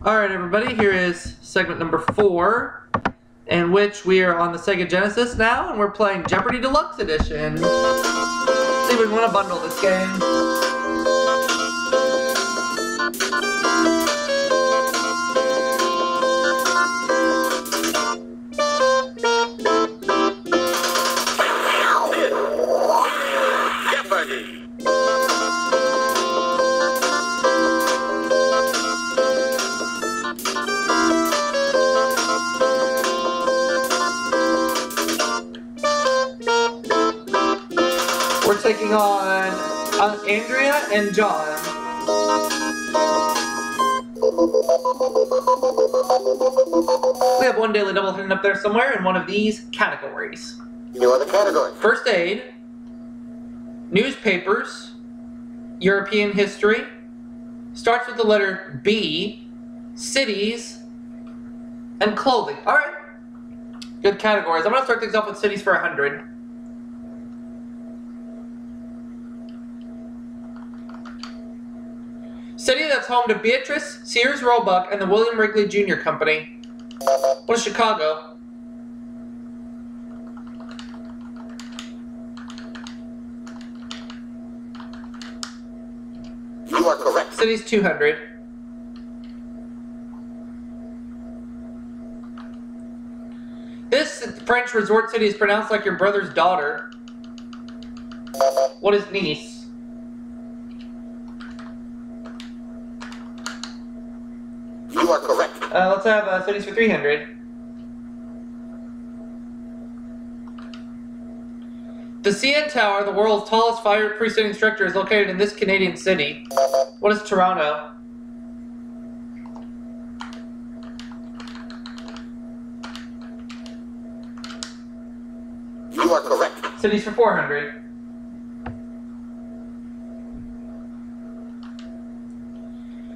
Alright everybody, here is segment number 4, in which we are on the Sega Genesis now, and we're playing Jeopardy Deluxe Edition. See if we want to bundle this game. We're taking on Andrea and John. We have one daily double hidden up there somewhere in one of these categories. You are the category. First aid, newspapers, European history, starts with the letter B, cities, and clothing. Alright, good categories. I'm going to start things off with cities for 100. City that's home to Beatrice, Sears Roebuck, and the William Wrigley Jr. Company. What is Chicago? You are correct. City's 200. This French resort city is pronounced like your brother's daughter. What is Nice? You are correct. Let's have cities for 300. The CN Tower, the world's tallest fire freestanding structure, is located in this Canadian city. What is Toronto? You are correct. Cities for 400.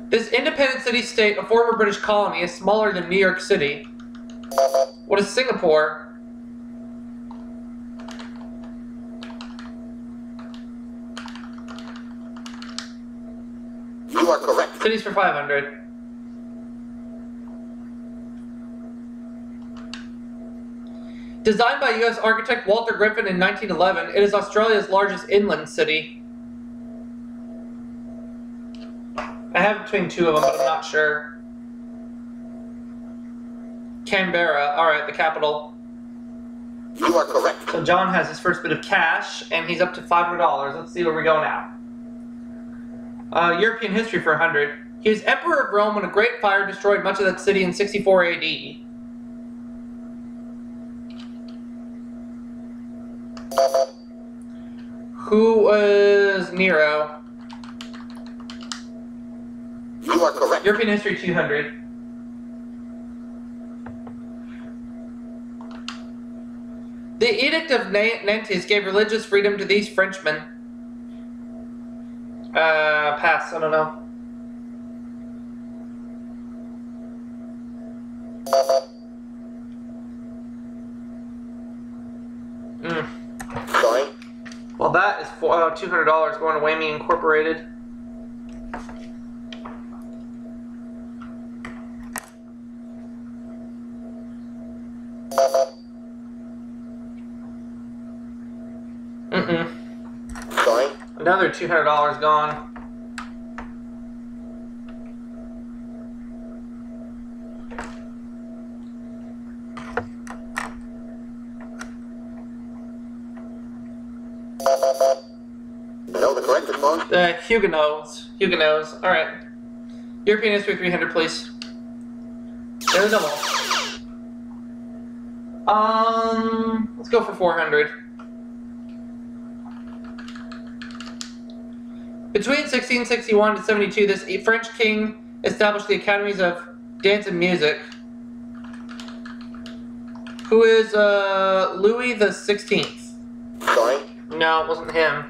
This independent city-state, a former British colony, is smaller than New York City. What is Singapore? You are correct. Cities for 500. Designed by U.S. architect Walter Griffin in 1911, it is Australia's largest inland city. I have between two of them, but I'm not sure. Canberra. Alright, the capital. You are correct. So John has his first bit of cash, and he's up to $500. Let's see where we go now. European history for 100. He was Emperor of Rome when a great fire destroyed much of that city in 64 AD. Who was Nero? You are correct. European history 200. The Edict of Nantes gave religious freedom to these Frenchmen. Pass, I don't know. Sorry. Well, that is $200 going to Whammy Incorporated. Sorry. Another $200 gone. You know the correct response? Huguenots. Huguenots. Alright. European history 300, please. There's a double. Let's go for 400. Between 1661 and 72, this French king established the academies of dance and music. Who is Louis the 16th? Sorry. No, it wasn't him.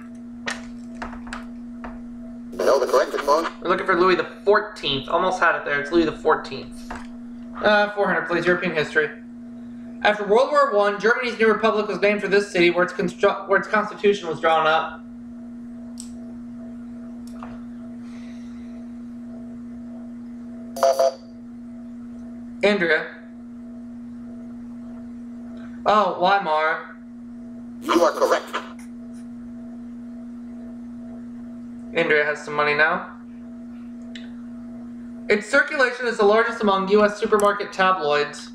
You know the correct response? We're looking for Louis the 14th. Almost had it there. It's Louis the 14th. 400, please. European history. After World War I, Germany's new republic was named for this city, where its constitution was drawn up. Andrea. Oh, Weimar. You are correct. Andrea has some money now. Its circulation is the largest among U.S. supermarket tabloids.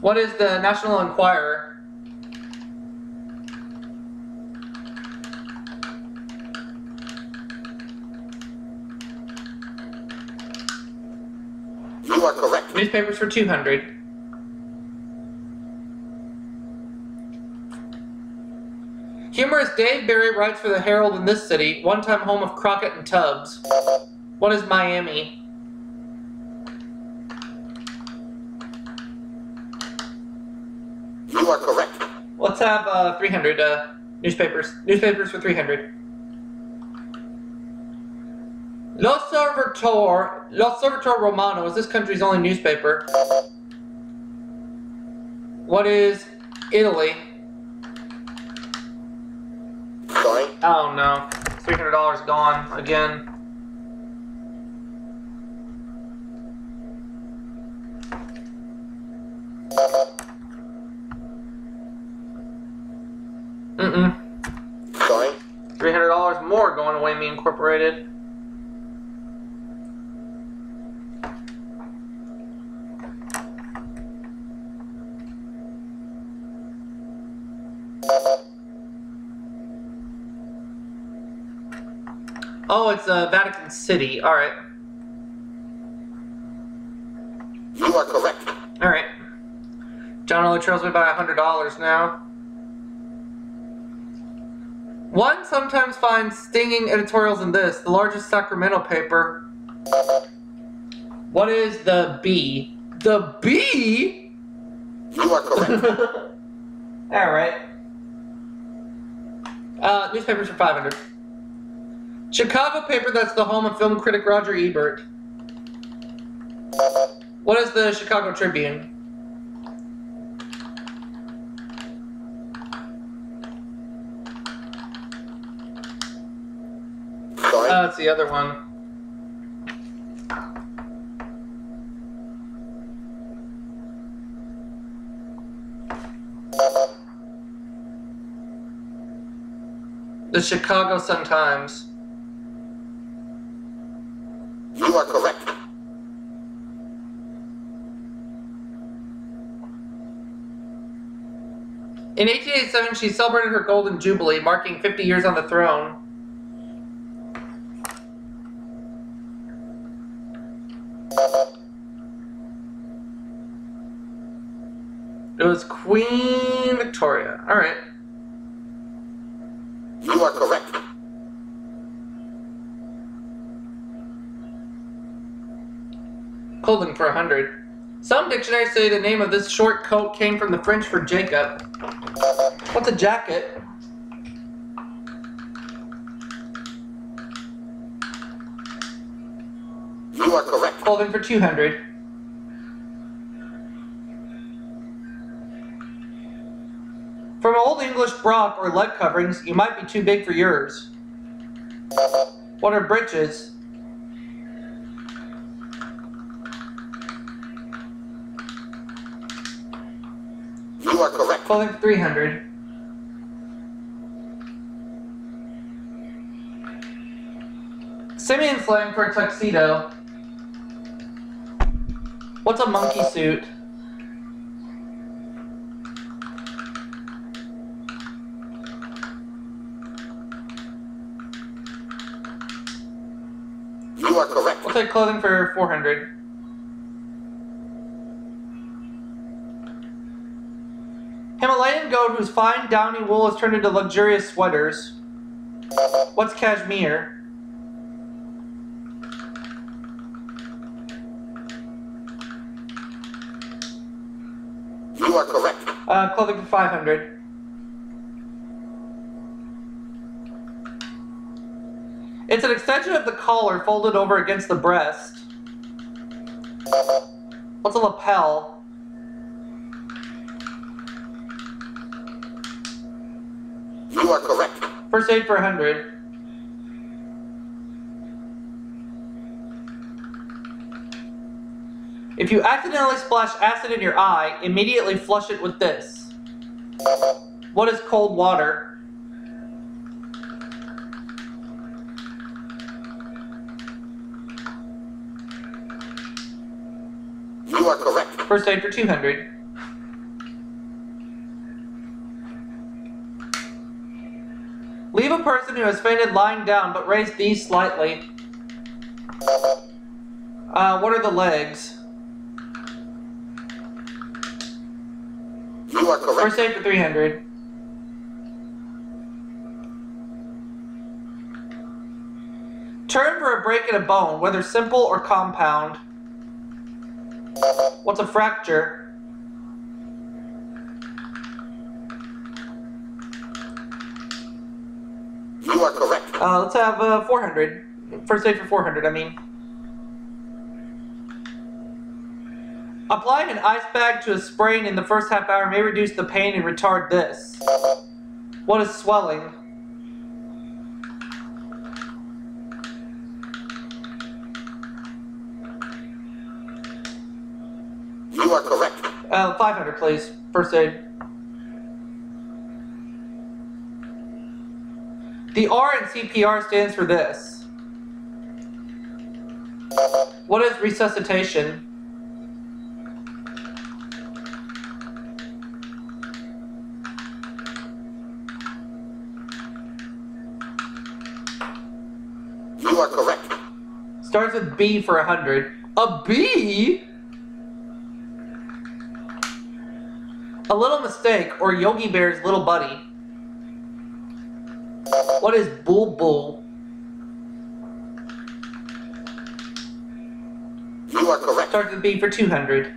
What is the National Enquirer? You are correct. Newspapers for 200. Humorist Dave Barry writes for the Herald in this city, one-time home of Crockett and Tubbs. What is Miami? You are correct. Let's have 300 newspapers. Newspapers for 300. L'Osservatore Romano is this country's only newspaper. What is Italy? Sorry. Oh no. $300 gone again. Sorry. $300 more going to Whammy Incorporated. Oh, it's Vatican City. All right. You are correct. All right. John only trails me by $100 now. One sometimes finds stinging editorials in this, the largest Sacramento paper. What is the B? The B? You are correct. All right. Newspapers for 500. Chicago paper that's the home of film critic Roger Ebert. What is the Chicago Tribune? Sorry. That's the other one. The Chicago Sun-Times. You are correct. In 1887, she celebrated her Golden Jubilee, marking 50 years on the throne. It was Queen Victoria. All right. You are correct. Clothing for 100. Some dictionaries say the name of this short coat came from the French for Jacob. What's a jacket? You are correct. Clothing for 200. From Old English brock or leg coverings, you might be too big for yours. What are breeches? You are correct. Clothing for 300. Simian slang for a tuxedo. What's a monkey suit? You are correct. We'll take clothing for 400. Himalayan goat whose fine downy wool is turned into luxurious sweaters. What's cashmere? You are correct. Clothing for 500. It's an extension of the collar folded over against the breast. What's a lapel? You are correct. First aid for 100. If you accidentally splash acid in your eye, immediately flush it with this. What is cold water? You are correct. First aid for 200. Leave a person who has fainted lying down, but raise these slightly. What are the legs? You are correct. First aid for 300. Term for a break in a bone, whether simple or compound. What's a fracture? You are correct. Let's have 400. First aid for 400, I mean. Applying an ice bag to a sprain in the first half hour may reduce the pain and retard this. What is swelling? You are correct. 500, please. First aid. The R in CPR stands for this. What is resuscitation? You are correct. Starts with B for 100. A B? A little mistake, or Yogi Bear's little buddy. What is bulbul? You are correct. Starts with B for 200.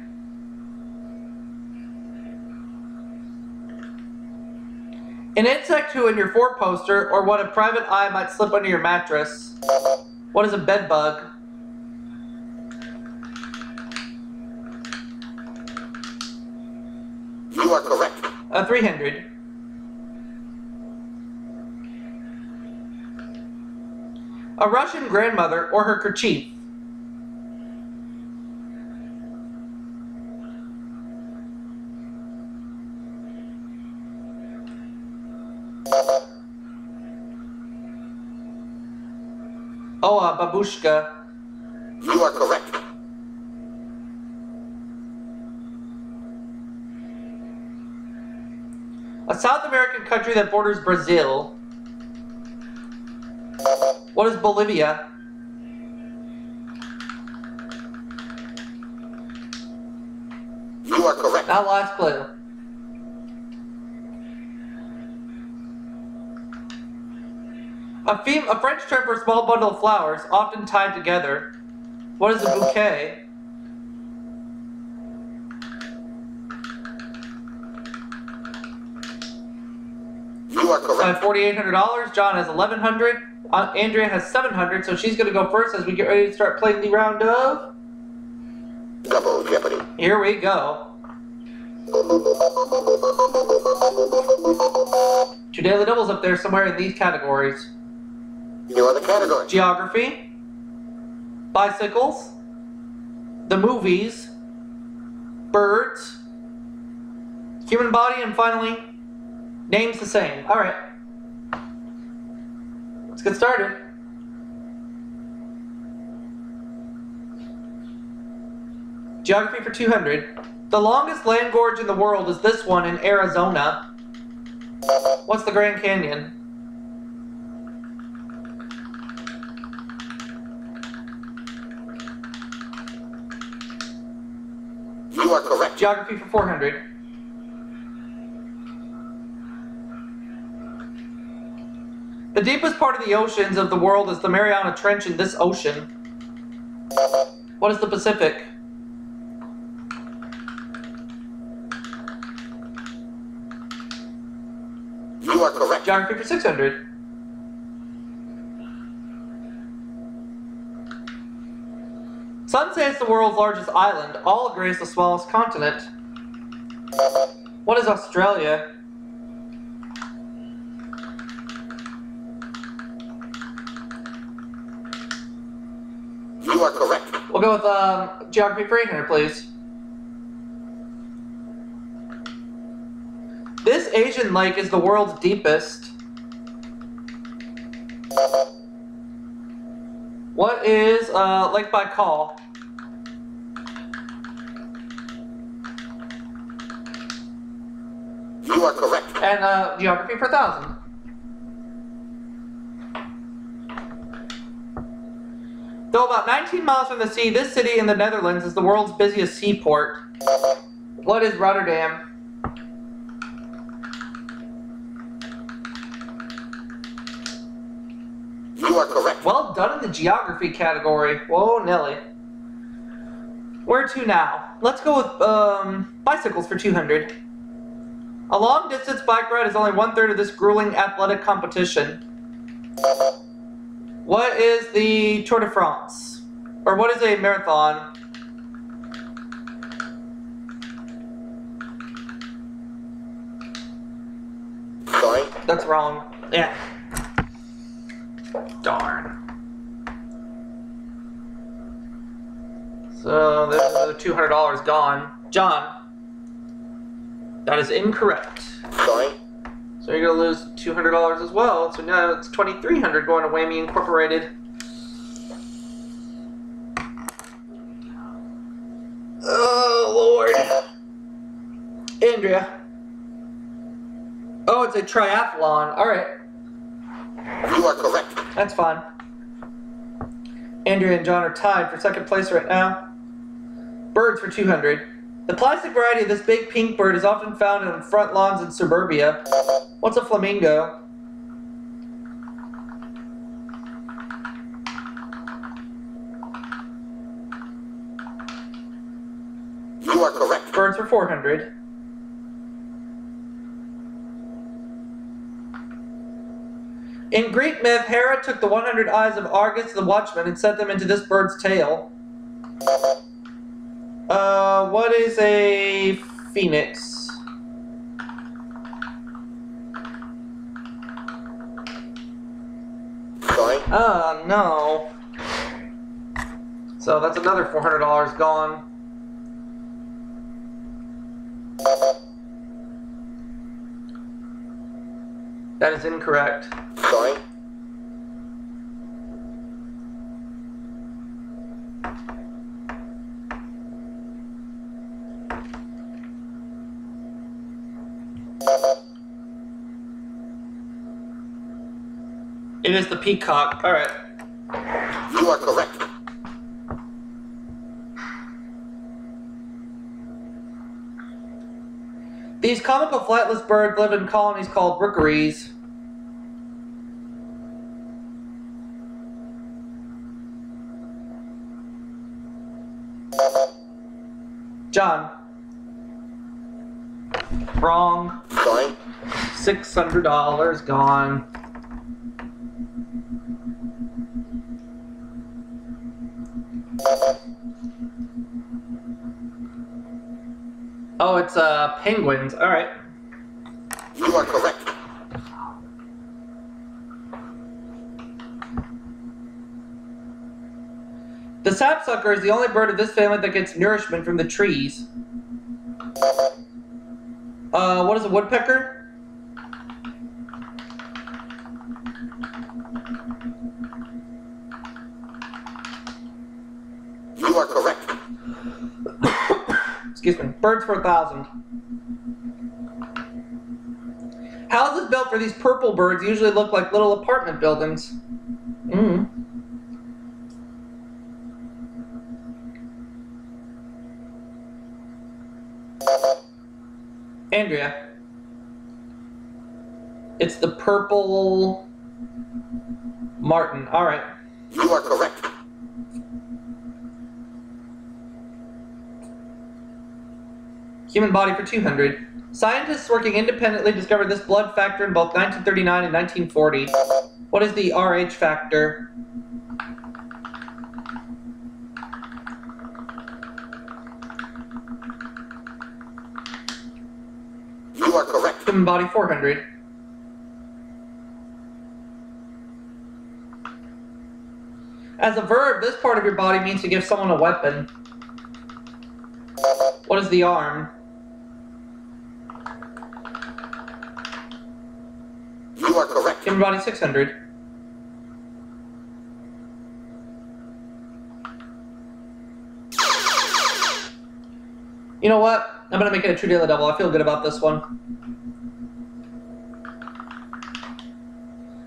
An insect who in your four-poster, or what a private eye might slip under your mattress. What is a bed bug? You are correct. 300. A Russian grandmother, or her kerchief. Oh, a babushka. You are correct. A South American country that borders Brazil. What is Bolivia? You are correct. Now last clue. A French term for a small bundle of flowers, often tied together. What is a bouquet? You are correct. $4,800. John has $1,100. Andrea has $700, so she's going to go first as we get ready to start playing the round of Double Jeopardy. Here we go. 2 daily doubles up there somewhere in these categories. You are the category. Geography, bicycles, the movies, birds, human body, and finally, names the same. All right. Let's get started. Geography for 200. The longest land gorge in the world is this one in Arizona. What's the Grand Canyon? You are correct. Geography for 400. The deepest part of the oceans of the world is the Mariana Trench in this ocean. What is the Pacific? You are correct. Geography for 600. Some say it's the world's largest island. All agree it's the smallest continent. What is Australia? You are correct. We'll go with geography for 800, please. This Asian lake is the world's deepest. What is Lake Baikal? You are correct. And geography for 1,000. Though about 19 miles from the sea, this city in the Netherlands is the world's busiest seaport. What is Rotterdam? You are correct. Well done in the geography category. Whoa, Nelly. Where to now? Let's go with bicycles for 200. A long-distance bike ride is only 1/3 of this grueling athletic competition. What is the Tour de France? Or what is a marathon? Sorry. That's wrong. Yeah. Darn. So there's another $200 gone. John. That is incorrect. Sorry. So you're gonna lose $200 as well. So now it's $2,300 going to Whammy Incorporated. Oh Lord. Andrea. Oh, it's a triathlon. All right. You are correct. That's fine. Andrea and John are tied for second place right now. Birds for 200. The plastic variety of this big pink bird is often found on front lawns in suburbia. What's a flamingo? You are correct. Birds for 400. In Greek myth, Hera took the 100 eyes of Argus the watchman and set them into this bird's tail. What is a phoenix? Sorry. No. So that's another $400 gone. That is incorrect. Sorry. It is the peacock. All right. You are correct. These comical flightless birds live in colonies called rookeries. John. Wrong. Sorry. $600 gone. Oh, it's penguins. All right. You are correct. The sapsucker is the only bird of this family that gets nourishment from the trees. What is a woodpecker? You are correct. Excuse me. Birds for 1,000. Houses built for these purple birds usually look like little apartment buildings. Andrea. It's the purple martin. All right. You are correct. Human body for 200. Scientists working independently discovered this blood factor in both 1939 and 1940. What is the RH factor? You are correct. Human body 400. As a verb, this part of your body means to give someone a weapon. What is the arm? You are correct. Human body 600. You know what? I'm gonna make it a true daily double. I feel good about this one.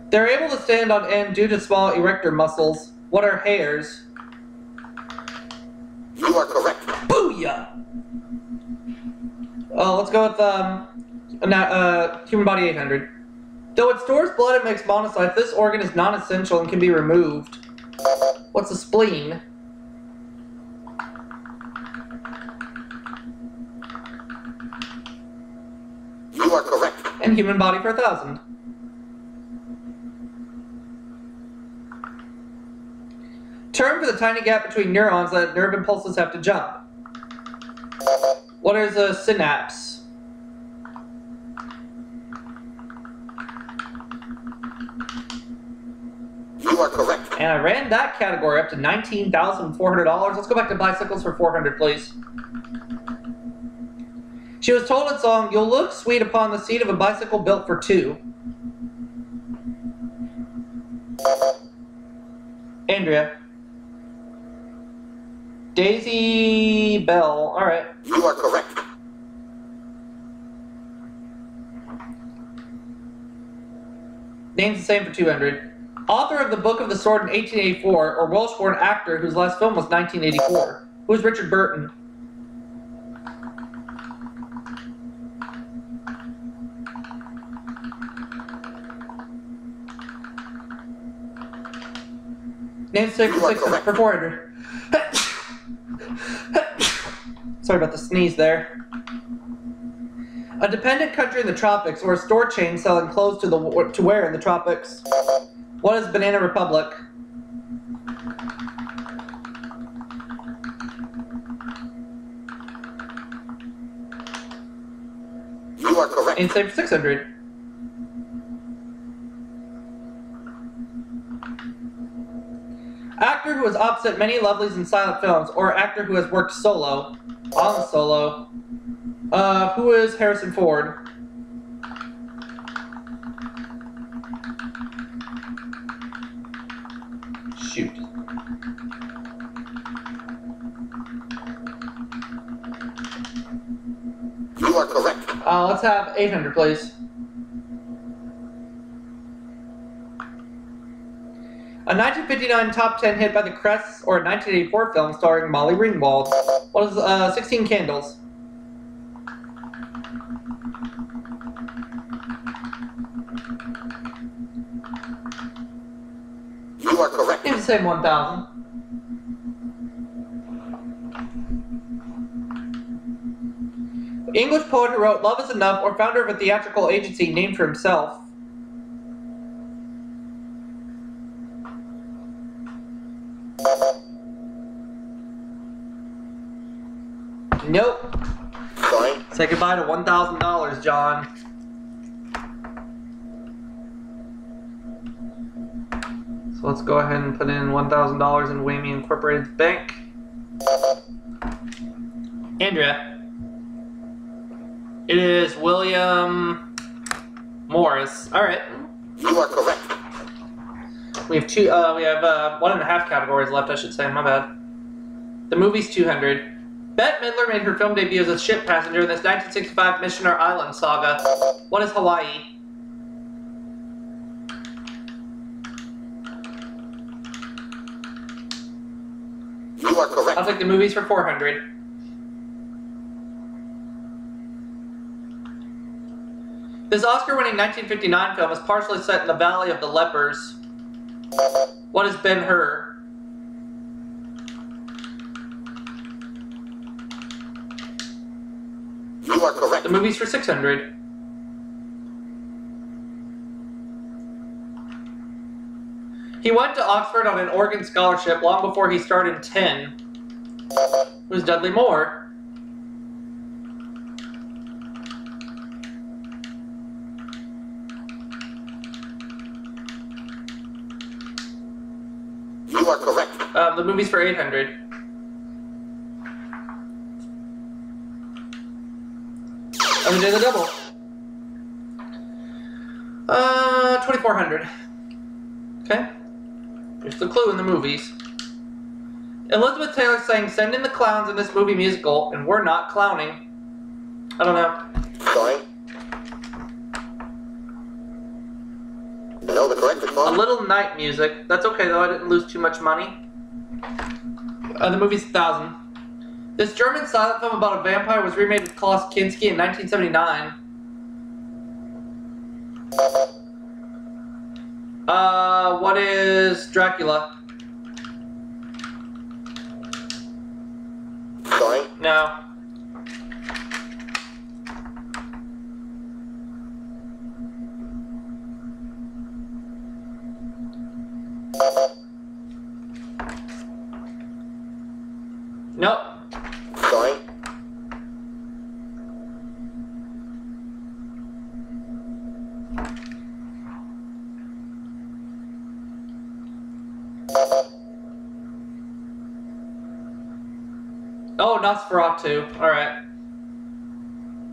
They're able to stand on end due to small erector muscles. What are hairs? You are correct. Booyah! Oh, let's go with human body 800. Though it stores blood and makes monocytes, this organ is non-essential and can be removed. What's a spleen? You are correct. And human body for 1,000. Term for the tiny gap between neurons that nerve impulses have to jump. What is a synapse? You are correct. And I ran that category up to $19,400. Let's go back to bicycles for 400, please. She was told in song, "You'll look sweet upon the seat of a bicycle built for two." Andrea. Daisy Bell. All right. You are correct. Name's the same for 200. Author of the Book of the Sword in 1884, or Welsh-born actor whose last film was 1984. Who is Richard Burton? Name's the same for 600, for 400. Sorry about the sneeze there. A dependent country in the tropics, or a store chain selling clothes to wear in the tropics. What is Banana Republic? You are correct. And same for 600. Actor who has opposite many lovelies in silent films, or actor who has worked solo. On solo. Who is Harrison Ford? Shoot. You are correct. Let's have 800, please. A 1959 top 10 hit by the Crests, or a 1984 film starring Molly Ringwald. What is 16 Candles? You are correct. It's the same 1,000. English poet who wrote Love Is Enough, or founder of a theatrical agency named for himself. Nope. Sorry. Say goodbye to $1,000, John. So let's go ahead and put in $1,000 in Whammy Incorporated's bank. Andrea. It is William Morris. All right. You are correct. We have 1.5 categories left, I should say. My bad. The movie's 200. Bette Midler made her film debut as a ship passenger in this 1965 Missioner Island saga. What is Hawaii? You are correct. I'll take the movies for 400. This Oscar-winning 1959 film is partially set in the Valley of the Lepers. What is Ben-Hur? You are correct. The movie's for 600. He went to Oxford on an organ scholarship long before he started 10. Who's Dudley Moore? You are correct. The movie's for 800. And we did the double. 2,400. Okay. Here's the clue in the movies. Elizabeth Taylor sang "Send in the Clowns" in this movie musical, and we're not clowning. I don't know. Sorry. Know the correct A response? Little Night Music. That's okay though, I didn't lose too much money. The movie's 1,000. This German silent film about a vampire was remade with Klaus Kinski in 1979. What is Dracula? Sorry. No. Nope. Sorry. Oh, Nosferatu. Alright.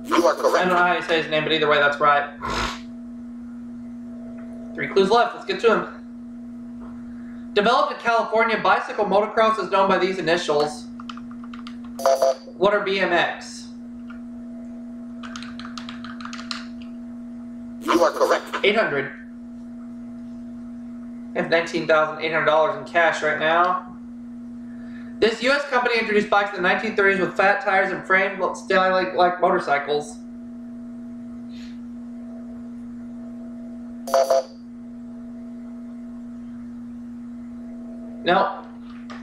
You are I correct. don't know how you say his name, but either way, that's right. 3 clues left. Let's get to him. Developed in California, bicycle motocross is known by these initials. What are BMX? You are correct. 800. I have $19,800 in cash right now. This U.S. company introduced bikes in the 1930s with fat tires and frames styling like motorcycles. Nope.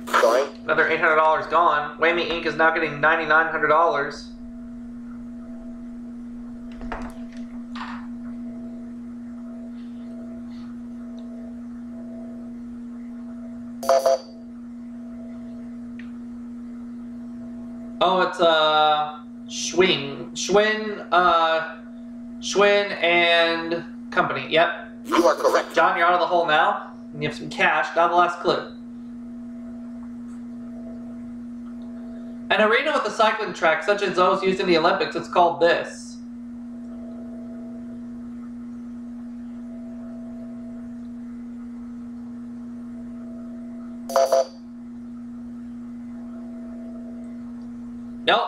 Sorry. Another $800 gone. Whammy Inc. is now getting $9,900. Oh, it's Schwinn and Company. Yep. You are correct. John, you're out of the hole now. And you have some cash. Now the last clue. An arena with a cycling track, such as those used in the Olympics, it's called this. Nope.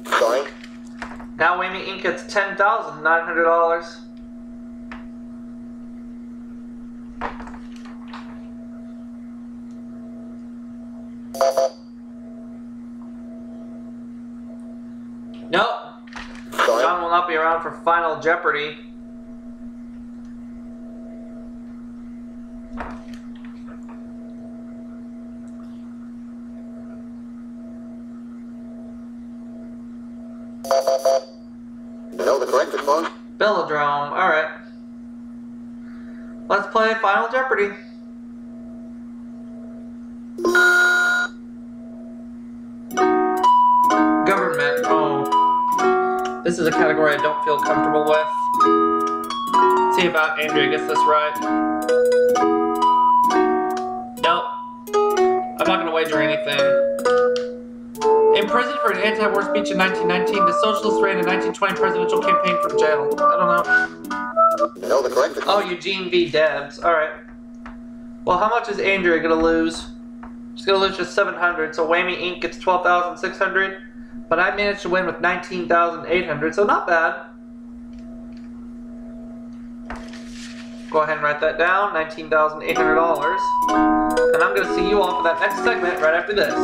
Sorry. Now Whammy Inc. gets $10,900. Nope. Sorry. John will not be around for Final Jeopardy. Know the correct response? Velodrome. Alright. Let's play Final Jeopardy. Government. Oh. This is a category I don't feel comfortable with. See about Andrea gets this right. Nope. I'm not going to wager anything. Imprisoned for an anti-war speech in 1919, the socialists ran a 1920 presidential campaign from jail. I don't know. Know the correct response? Oh, Eugene V. Debs. Alright. Well, how much is Andrea going to lose? She's going to lose just 700, so Whammy Inc. gets 12,600. But I managed to win with 19,800, so not bad. Go ahead and write that down, $19,800. And I'm going to see you all for that next segment right after this.